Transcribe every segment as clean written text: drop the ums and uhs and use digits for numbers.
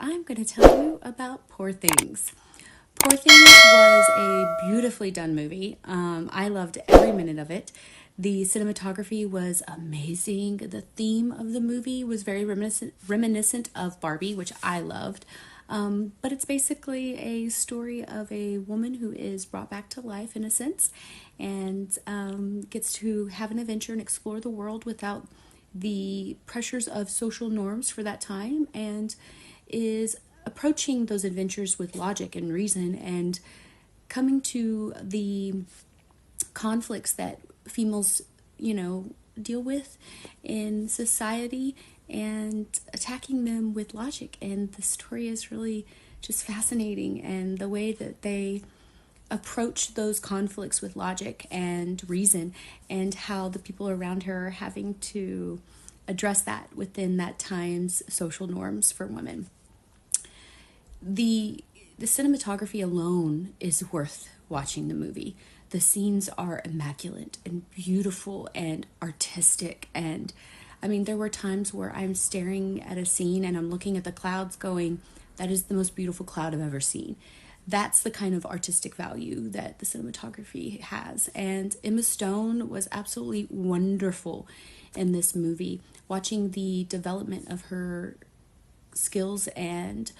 I'm going to tell you about Poor Things. Poor Things was a beautifully done movie. I loved every minute of it. The cinematography was amazing. The theme of the movie was very reminiscent of Barbie, which I loved. But it's basically a story of a woman who is brought back to life in a sense and gets to have an adventure and explore the world without the pressures of social norms for that time, and is approaching those adventures with logic and reason and coming to the conflicts that females, deal with in society and attacking them with logic. And the story is really just fascinating, and the way that they approach those conflicts with logic and reason, and how the people around her are having to address that within that time's social norms for women. The cinematography alone is worth watching the movie. The scenes are immaculate and beautiful and artistic, and there were times where I'm staring at a scene and I'm looking at the clouds going, that is the most beautiful cloud I've ever seen. That's the kind of artistic value that the cinematography has. And Emma Stone was absolutely wonderful in this movie. Watching the development of her skills and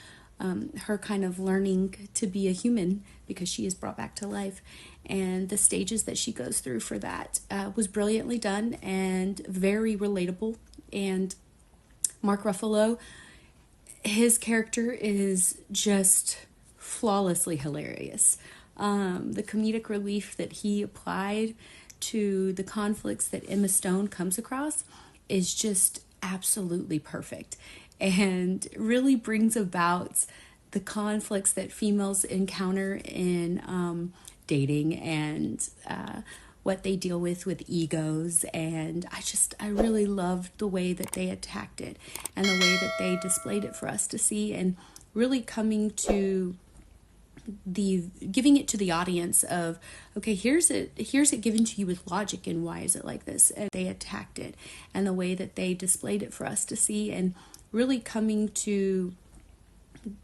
her kind of learning to be a human because she is brought back to life, and the stages that she goes through for that was brilliantly done and very relatable. And Mark Ruffalo, his character is just flawlessly hilarious. The comedic relief that he applied to the conflicts that Emma Stone comes across is just absolutely perfect, and really brings about the conflicts that females encounter in dating, and what they deal with egos. And I really loved the way that they attacked it and the way that they displayed it for us to see, and really coming to giving it to the audience of, okay, here's it given to you with logic, and why is it like this? And they attacked it and the way that they displayed it for us to see, and really coming to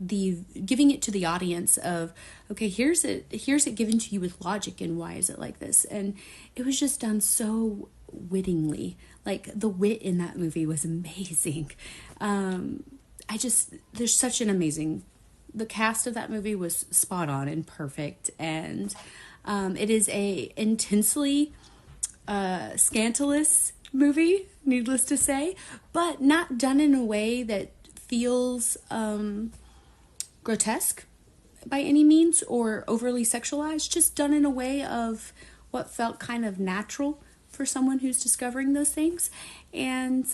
giving it to the audience of, okay, here's it given to you with logic, and why is it like this? And it was just done so wittingly. Like, the wit in that movie was amazing. There's such an amazing, the cast of that movie was spot on and perfect. And it is a intensely scandalous movie, needless to say, but not done in a way that feels grotesque by any means or overly sexualized, just done in a way of what felt kind of natural for someone who's discovering those things. And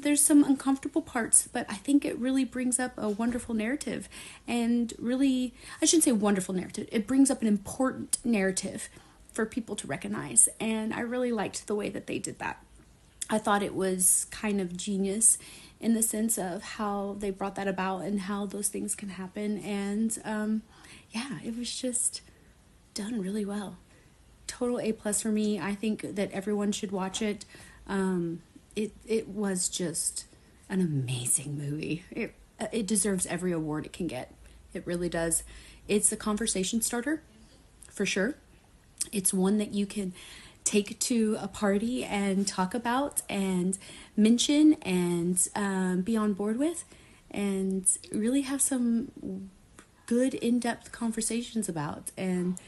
there's some uncomfortable parts, but I think it really brings up a wonderful narrative. And really, I shouldn't say wonderful narrative, it brings up an important narrative for people to recognize. And I really liked the way that they did that. I thought it was kind of genius in the sense of how they brought that about and how those things can happen. And it was just done really well. Total A+ for me. I think that everyone should watch it. It was just an amazing movie. It deserves every award it can get. It really does. It's a conversation starter, for sure. It's one that you can take to a party and talk about and mention and be on board with, and really have some good in-depth conversations about, and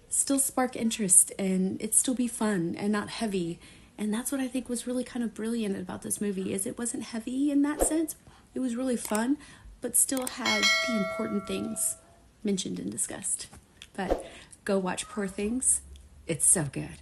still spark interest, and it still be fun and not heavy. And that's what I think was really kind of brilliant about this movie, is it wasn't heavy in that sense. It was really fun, but still had the important things mentioned and discussed. But go watch Poor Things. It's so good.